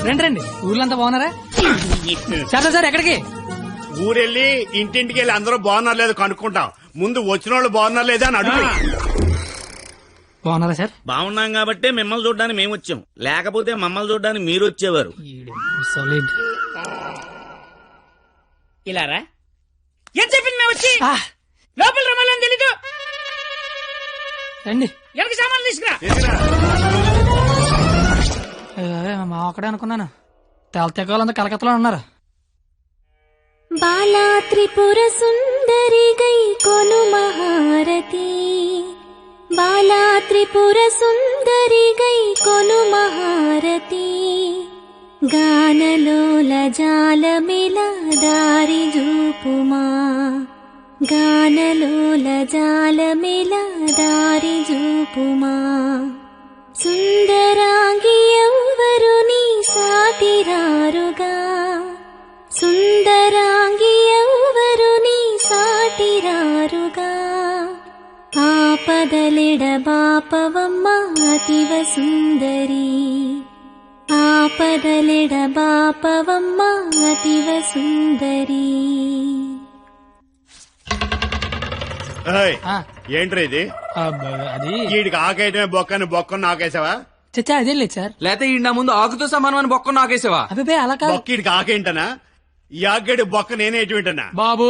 రండి రండి, ఊర్లంతా బాగున్నారా? సార్ ఎక్కడికి? ఊరెళ్ళి ఇంటింటికి వెళ్ళి అందరూ బాగున్నారు లేదు కనుక్కుంటాం. ముందు వచ్చిన వాళ్ళు బాగున్నారు లేదా అని అడుగు. బాగున్నారా సార్? బాగున్నాం కాబట్టి మిమ్మల్ని చూడడానికి మేము వచ్చాం, లేకపోతే మమ్మల్ని చూడడానికి మీరు వచ్చేవారు. ఇలారా ఏం చెప్పింది మేము వచ్చి లోపల రమ్మని తెలీదు. రండి, ఎవరికి సామాన్లు తీసుకురా. మా ఒక్కడే అనుకున్నాను, తెలతెక్కలంతా కలకత్తలో ఉన్నారు. బాలా త్రిపుర సుందరి గై కొను మహారతి, బాలా త్రిపుర సుందరి గై కొను మహారతి, గానలోల జాలమిల దారి జూపుమా, గానలోల జాలమిల దారి జూపుమా, సుందరాంగి ఎవ్వరు నీ సాటిరారుగా, సుందరాంగి ఎవ్వరు నీ సాటిరారుగా, ఆపదలెడ బాపవమ్మ అతివ సుందరి, ఆపదలెడ బాపవమ్మ అతివ సుందరి. ఏంట్రా ఇది? అది వీడికి ఆకేయటమే బొక్కని బొక్కను నాకేసావా? చచ్చా అదేం లేదు సార్. లేకపోతే ఈ నా ముందు ఆకుతో సమానమైన బొక్క నాకేసావా? అదే అలా కాదు. బొక్కీడికి ఆకేంటనా? ఈ ఆకేడు బొక్క నేనేటి వింటనా? బాబు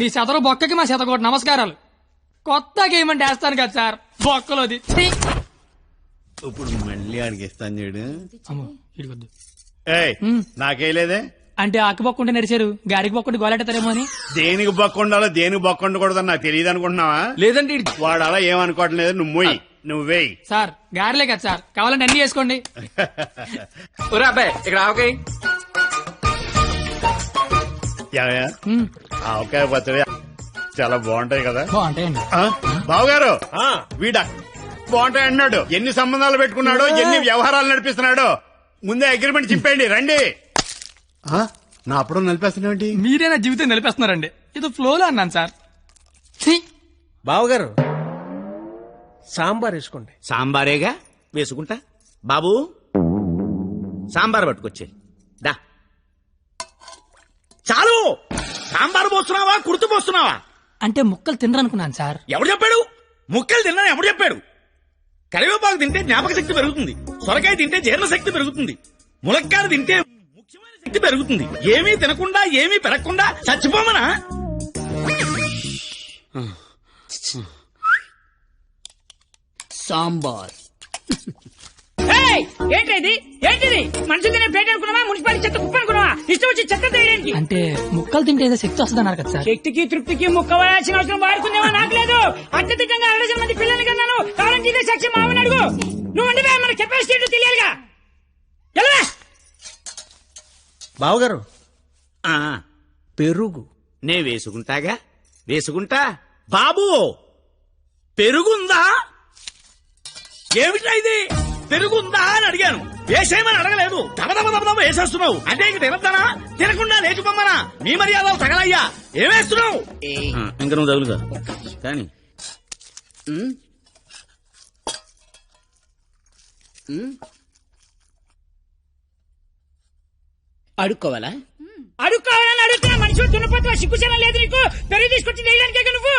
మీ శతరు బొక్కకి మా శతకోటి నమస్కారాలు. కొత్త గేమ్ అంటే వేస్తాను కదా సార్ బొక్కలోది. ఇప్పుడు మళ్ళీ ఆడికి ఇస్తాను చూడు. ఇడికొద్దు నాకేలేదే అంటే ఆకు బొక్క ఉంటే నడిచారు, గాడికి బొక్క ఉంటే గోలెట్టారేమో అని. దేనికి బొక్క ఉండాలో దేనికి బొక్క ఉండకూడదని నాకు తెలియదు అనుకుంటున్నావా? లేదంటే వాడు అలా ఏమనుకోవట్లేదు. నువ్వు మొయ్యి, నువ్వేయి సార్. గారెలే కదా సార్, కావాలంటే అన్ని చేసుకోండి. ఒరే అబ్బాయి ఇక్కడ ఆవకాయ. ఆవకాయ పచ్చడి చాలా బాగుంటాయి కదా? బాగుంటాయండి. బావగారు వీడ బాగుంటాయి అన్నాడు. ఎన్ని సంబంధాలు పెట్టుకున్నాడో, ఎన్ని వ్యవహారాలు నడిపిస్తున్నాడో ముందే అగ్రిమెంట్ చెప్పండి. రండి. నా అప్పుడు నడిపేస్తున్నాండి. మీరే నా జీవితం నిలిపేస్తున్నారండి. ఇది ఫ్లోలో అన్నాను సార్. బావగారు సాంబార్ వేసుకోండి. సాంబారేగా వేసుకుంటా. బాబు సాంబార్ పట్టుకొచ్చే దా. చాలు. సాంబార్ పోస్తున్నావా కుర్తు పోస్తున్నావా? అంటే ముక్కలు తినరనుకున్నాను సార్. ఎవడు చెప్పాడు ముక్కలు తిన్నా? ఎవడు చెప్పాడు? కరివేపాకు తింటే జ్ఞాపక శక్తి పెరుగుతుంది, సొరకాయ తింటే జీర్ణ శక్తి పెరుగుతుంది, ములక్కాయ తింటే ముఖ్యమైన శక్తి పెరుగుతుంది. ఏమీ తినకుండా ఏమీ పెరగకుండా చచ్చిపోమనా? సాంబార్ ఏంటిది? ఏంటిది? మనుషులు తినే ప్లేట్ అనుకున్నావా? మున్సిపాలిటీ చెత్త కుప్ప అనుకున్నావా? ఇష్టం వచ్చి చెత్త తీయడానికి. అంటే ముక్కలు తింటే ఏదో శక్తి వస్తుంది అన్నారు కదా సార్. శక్తికి తృప్తికి ముక్క వేయాల్సిన అవసరం వాడుకుందేమో నాకు లేదు. అత్యధికంగా 60 మంది పిల్లలు కన్నాను. కావాలంటే ఇదే సాక్షి మామని అడుగు. నువ్వు అంటే మన కెపాసిటీ తెలియాలిగా. బావగారు పెరుగు నే వేసుకుంటాగా. వేసుకుంటా. బాబు పెరుగుందా? ఏమిటా ఇది? పెరుగుందా అని అడిగాను, వేసేయమని అడగలేదు. దబదబ వేసేస్తున్నావు అంటే ఇంక తినద్దానా? తినకుండా లేచిపోమ్మనా? మీ మర్యాదలు తగలయ్యా. ఏమేస్తున్నావు? ఇంక నువ్వు తగులుగా కానీ అడుక్కోవాలా? అడుక్కోవాలని అడుగుతున్నా. మనుషులు దున్నపోతున్నా, సిగ్గుచనం లేదు నీకు. పెరుగు తీసుకొచ్చి వేయడానికే నువ్వు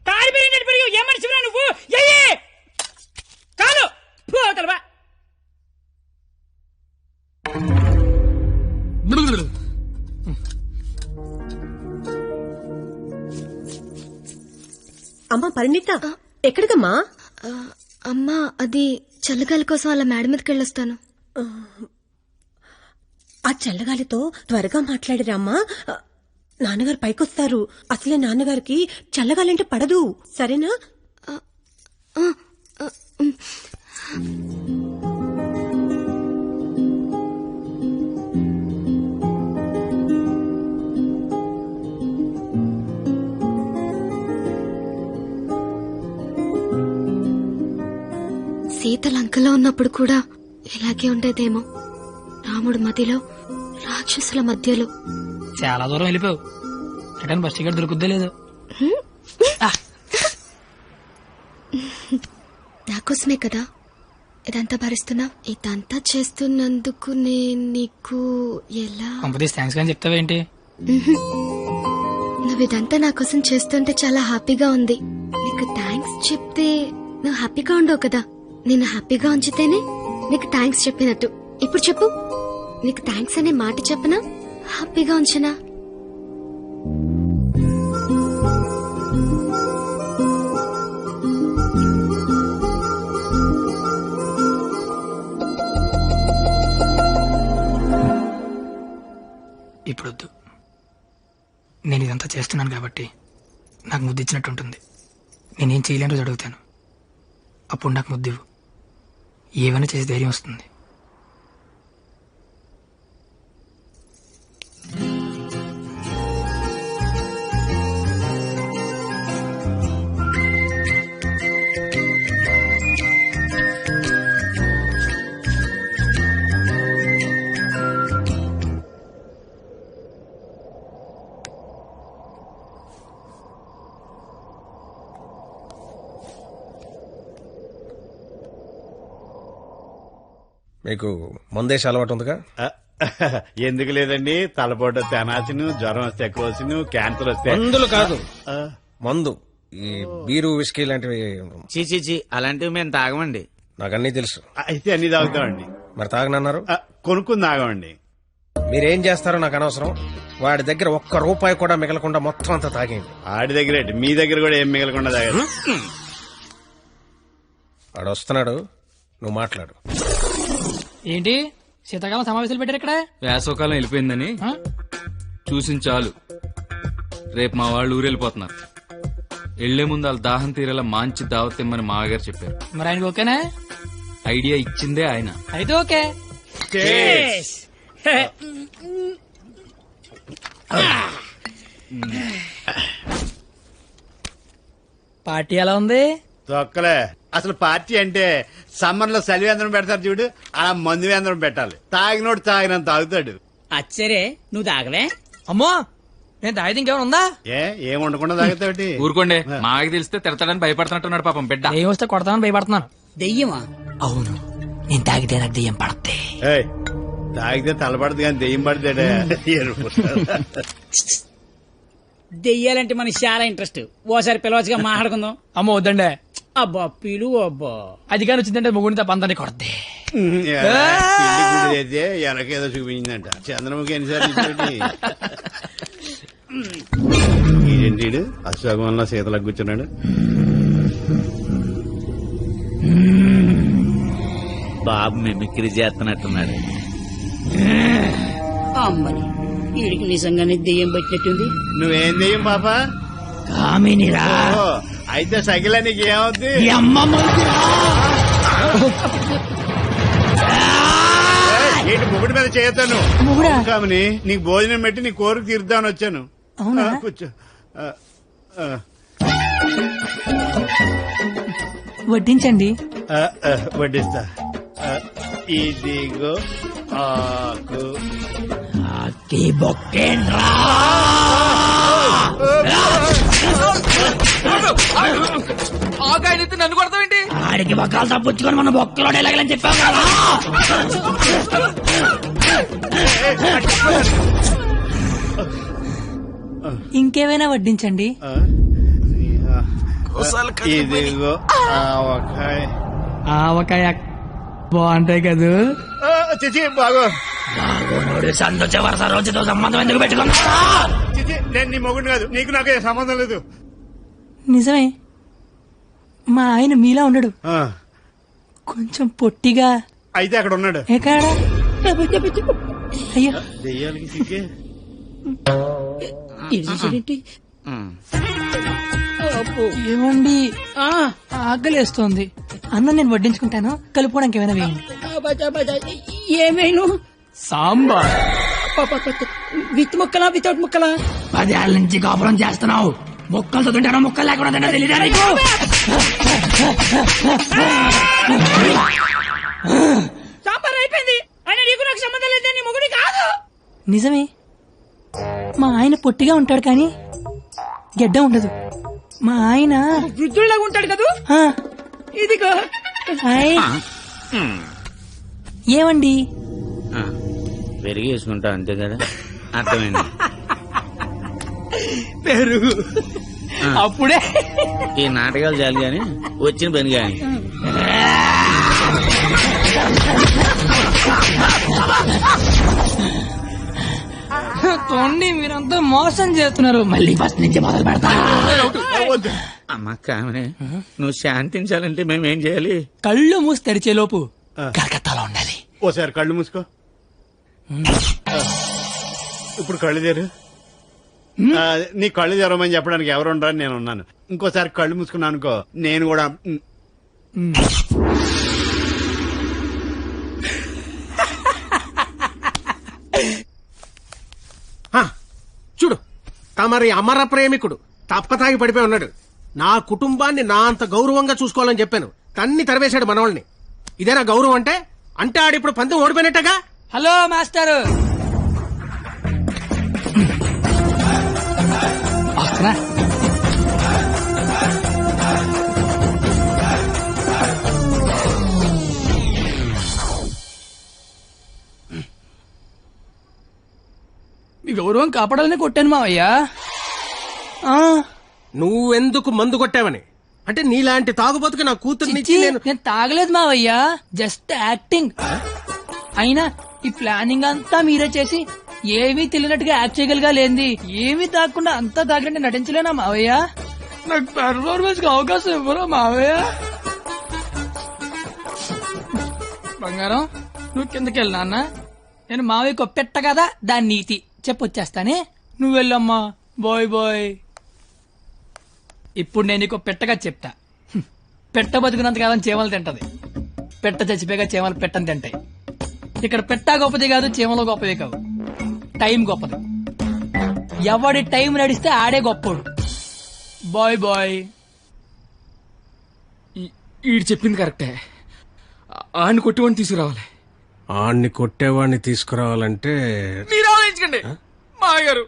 తాడి పెరిగినట్టు పెరుగు. ఏ మనిషిరా నువ్వు? కాదు పోతలవా. అమ్మా పరిణిత ఎక్కడికమ్మా? అమ్మా అది చల్లగాలి కోసం అలా మేడ మీదకి వెళ్ళొస్తాను. ఆ చల్లగాలితో త్వరగా మాట్లాడిరామ్మా. నాన్నగారు పైకొస్తారు. అసలే నాన్నగారికి చల్లగాలంటే పడదు. సరేనా? సీత లంకలో ఉన్నప్పుడు కూడా ఇలాగే ఉండేదేమో. రాముడు మధ్యలో, రాక్షసుల మధ్యలో. చాలా దూరం వెళ్ళిపోయావు. రిటర్న్ బస్ టికెట్ దొరుకుద్దే లేదు. నాకోసమే కదా ఇదంతా భరిస్తున్నావు? ఇదంతా చేస్తున్నందుకు నేను నీకు ఎలా కంపెనీస్ థ్యాంక్స్ కానీ చెప్తావేంటి? నువ్వు ఇదంతా నా కోసం చేస్తుంటే చాలా హ్యాపీగా ఉంది. నీకు థ్యాంక్స్ చెప్తే నువ్వు హ్యాపీగా ఉండవు కదా. నేను హ్యాపీగా ఉంచితేనే నీకు థ్యాంక్స్ చెప్పినట్టు. ఇప్పుడు చెప్పు, నీకు థ్యాంక్స్ అనే మాట చెప్పనా, హ్యాపీగా ఉంచనా? ఇప్పుడొద్దు. నేను ఇదంతా చేస్తున్నాను కాబట్టి నాకు ముద్దు ఇచ్చినట్టు ఉంటుంది. నేనేం చేయలేని రోజు అడుగుతాను, అప్పుడు నాకు ముద్దు ఇవ్వు. ఏమైనా చేసి ధైర్యం వస్తుంది. మీకు మందేసి అలవాటు ఉందిగా? ఎందుకు లేదండి, తలపోటు తెనాసిను, జ్వరం వస్తే కోసిను, క్యాన్సర్ వస్తే మందులు కాదు, మందు. ఈ బీరు విస్కీ లాంటివి చీచీ అలాంటివి మేము తాగమండి. నాకు అన్నీ తెలుసు. అయితే అన్ని తాగుతామండి. మరి తాగనన్నారు? కొనుక్కుని తాగమండి. మీరేం చేస్తారో నాకు అనవసరం. వాడి దగ్గర ఒక్క రూపాయి కూడా మిగలకుండా మొత్తం అంతా తాగేయండి. ఆడి దగ్గర ఏంటి, మీ దగ్గర కూడా ఏం మిగలకుండా తాగారు. వాడు వస్తున్నాడు, నువ్వు మాట్లాడు. ఏంటి శీతాకాలం సమావేశాలు పెట్టారు ఇక్కడ? వేసవకాలం వెళ్ళిపోయిందని చూసింది చాలు. రేపు మా వాళ్ళు ఊరెళ్ళిపోతున్నారు. వెళ్లే ముందు వాళ్ళ దాహం తీరేలా మంచి దావత్ ఇమ్మని మామగారు చెప్పారు. మరి ఆయనకి ఓకేనా? ఐడియా ఇచ్చిందే ఆయన. అయితే ఓకే. పార్టీ ఎలా ఉంది? తొక్కలే. అసలు పార్టీ అంటే సమ్మర్ లో చలివేంద్రం పెడతారు చూడు, అలా మందు వేంద్రం పెట్టాలి. తాగినోడు తాగినంత తాగుతాడు. అచ్చరే నువ్వు తాగవే? అమ్మో, నేను తాగితే ఇంకేమైనా ఉందా? ఏం ఉండకుండా తాగుతావుటి? ఊరుకోండి, మాకు తెలిస్తే తిడతాడని భయపడుతున్నట్టున్నాడు పాపం బిడ్డ. ఏం వస్తే కొడతామని భయపడుతున్నాను. దెయ్యమా? అవును, నేను తాగితే నాకు దెయ్యం పడద్ది. ఏయ్, తాగితే తలపడదు కానీ దెయ్యం పడతాడే. దెయ్యాలంటే మనకి చాలా ఇంట్రెస్ట్. ఓసారి పిలవచ్చుగా మాట్లాడుకుందాం. అమ్మో వద్దండి. అబ్బా పిలు అబ్బా. అది కానీ వచ్చిందంటే ముగ్గురితో పంతాన్ని కొడద్ది. అయితే ఎనకేదో చూపించిందంట. చంద్రముఖి ఎన్నిసార్లు ఇదేంటి అశ్వగంలో సీతలకు కూర్చున్నాడు. బాబు మిమిక్రీ చేస్తున్నట్టున్నాడు. అమ్మని వీడికి నిజంగానే దెయ్యం పట్టినట్టుంది. నువ్వేం దెయ్యం పాప? కామినిరా. అయితే సగిల నీకు ఏమవుద్ది? ఏంటి ముగుడి మీద చేయతాను కామని? నీకు భోజనం పెట్టి నీ కోరిక తీర్దామని వచ్చాను. కూర్చో. వడ్డించండి. వడ్డిస్తా. ఇదిగో ఆకు. ఆకాయనైతే నన్ను కొడతావేంటి? ఆడికి బొక్కలు తప్పించుకొని మన బొక్కలో ఎలాగలని చెప్పావు కదా. ఇంకేమైనా వడ్డించండి. ఇదిగో ఆవకాయ. ఆవకాయ బాగుంటాయి కదూ? చిచి బాగో. సంతోష వరుస రోజుతో సంబంధం ఎందుకు పెట్టుకున్నా? చిచి, నేను నీ మొగుడు కాదు, నీకు నాకు సంబంధం లేదు. నిజమే, మా ఆయన మీలా ఉండడు, కొంచెం పొట్టిగా. అయితే అక్కడ ఉన్నాడు. ఎక్కడ? అయ్యో దెయ్యాలకి సిగ్గే. ఏమండి, ఆకలేస్తోంది. అన్నం నేను వడ్డించుకుంటాను, కలుపుకోవడానికి ఏమైనా వేయండి. ఏమైనా సాంబార్. విత్ ముక్కలా వితౌట్ ముక్కలా? 10 ఏళ్ల నుంచి కాపురం చేస్తున్నావు, ముక్కలతో తింటానో ముక్కలు లేకుండా తింటా తెలియదా నీకు? సాంబార్ అయిపోయింది. అయినా నీకు నాకు సంబంధం లేదే, నీ మొగుడి కాదు. నిజమే, మా ఆయన పొట్టిగా ఉంటాడు కానీ గెడ్డ ఉండదు. మా ఆయన వృద్ధుల్లాగా ఉంటాడు కదా. ఆ, ఇదిగో హాయ్. ఏమండి పెరిగి వేసుకుంటా అంతే కదా, అర్థమైంది. పెరుగు అప్పుడే ఈ నాటకాలు చాలు గాని వచ్చిన పని గాని. తోండి మీరంతా మోసం చేస్తున్నారు. మళ్ళీ ఫస్ట్ నుంచి మొదలు పెడతా. అమ్మ కామనే, నువ్వు శాంతించాలంటే మేమేం చేయాలి? కళ్ళు మూసి తెరిచే లోపు కలకత్తాలో ఉండాలి. ఓసారి కళ్ళు మూసుకో. ఇప్పుడు కళ్ళు తెరు. నీ కళ్ళు తెరవమని చెప్పడానికి ఎవరు ఉండరని నేను ఉన్నాను. ఇంకోసారి కళ్ళు మూసుకున్నాను అనుకో, నేను కూడా. చూడు, తమరి అమర ప్రేమికుడు తప్పతాగి పడిపోయి ఉన్నాడు. నా కుటుంబాన్ని నా అంత గౌరవంగా చూసుకోవాలని చెప్పాను, తన్ని తరివేశాడు మనవాళ్ళని. ఇదేనా గౌరవం అంటే? అంటే ఆడిప్పుడు పందెం ఓడిపోయినట్టగా. హలో మాస్టర్, వస్తున్నా. మీ గౌరవం కాపాడాలని కొట్టాను మావయ్యా. నువ్వెందుకు మందు కొట్టావని? అంటే నీలాంటి తాగుబోతుకి నా కూతుర్నిచ్చి నేను నేను తాగలేదు మావయ్యా, జస్ట్ యాక్టింగ్. అయినా ఈ ప్లానింగ్ అంతా మీరే చేసి ఏమీ తెలియనట్టుగా యాక్ట్ చేయగలిగా లేంది. ఏమీ తాగకుండా అంతా తాగినట్టు నటించలేనా మావయ్య? నాకు పెర్ఫార్మెన్స్ కి అవకాశం ఇవ్వరా మావయ్య? బంగారం, నువ్వు కిందకెళ్ళి నాన్న. నేను మావయ్యకు పెట్ట కదా, దాని నీతి చెప్పొచ్చేస్తానే. నువ్వు వెళ్ళమ్మా. Bye bye. ఇప్పుడు నేను నీకు పెట్టగా చెప్తా. పెట్ట బతుకున్నంతకాలం చీమలు తింటది, పెట్ట చచ్చిపోయాక చీమలు పెట్టని తింటాయి. ఇక్కడ పెట్ట గొప్పది కాదు, చీమలు గొప్పది కావు, టైం గొప్పది. ఎవడి టైం నడిస్తే ఆడే గొప్పోడు. Bye bye. ఈడు చెప్పింది కరెక్టే. ఆడిని కొట్టివాడిని తీసుకురావాలి. ఆడిని కొట్టేవాడిని తీసుకురావాలంటే మీరు ఆలోచించకండి మామగారు.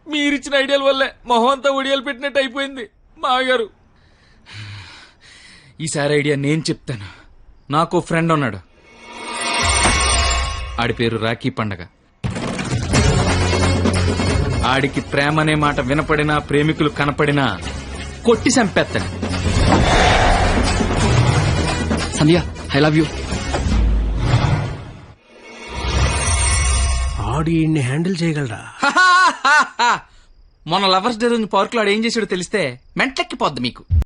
మీరిచ్చిన ఐడియాల వల్లే మొహం అంతా ఒడియాలు పెట్టినట్టు అయిపోయింది మామగారు. ఈసారి ఐడియా నేను చెప్తాను. నాకు ఫ్రెండ్ ఉన్నాడు, ఆడి పేరు రాఖీ పండగ. ఆడికి ప్రేమ అనే మాట వినపడినా, ప్రేమికులు కనపడినా కొట్టి చంపేస్తాను. సంధ్య, ఐ లవ్ యూ. ఆడు ఈయన్ని హ్యాండిల్ చేయగలరా? మొన్న లవర్స్ డే రోజు పార్క్ లో ఆడు ఏం చేసాడో తెలిస్తే మెంట్లెక్కిపోద్ది మీకు.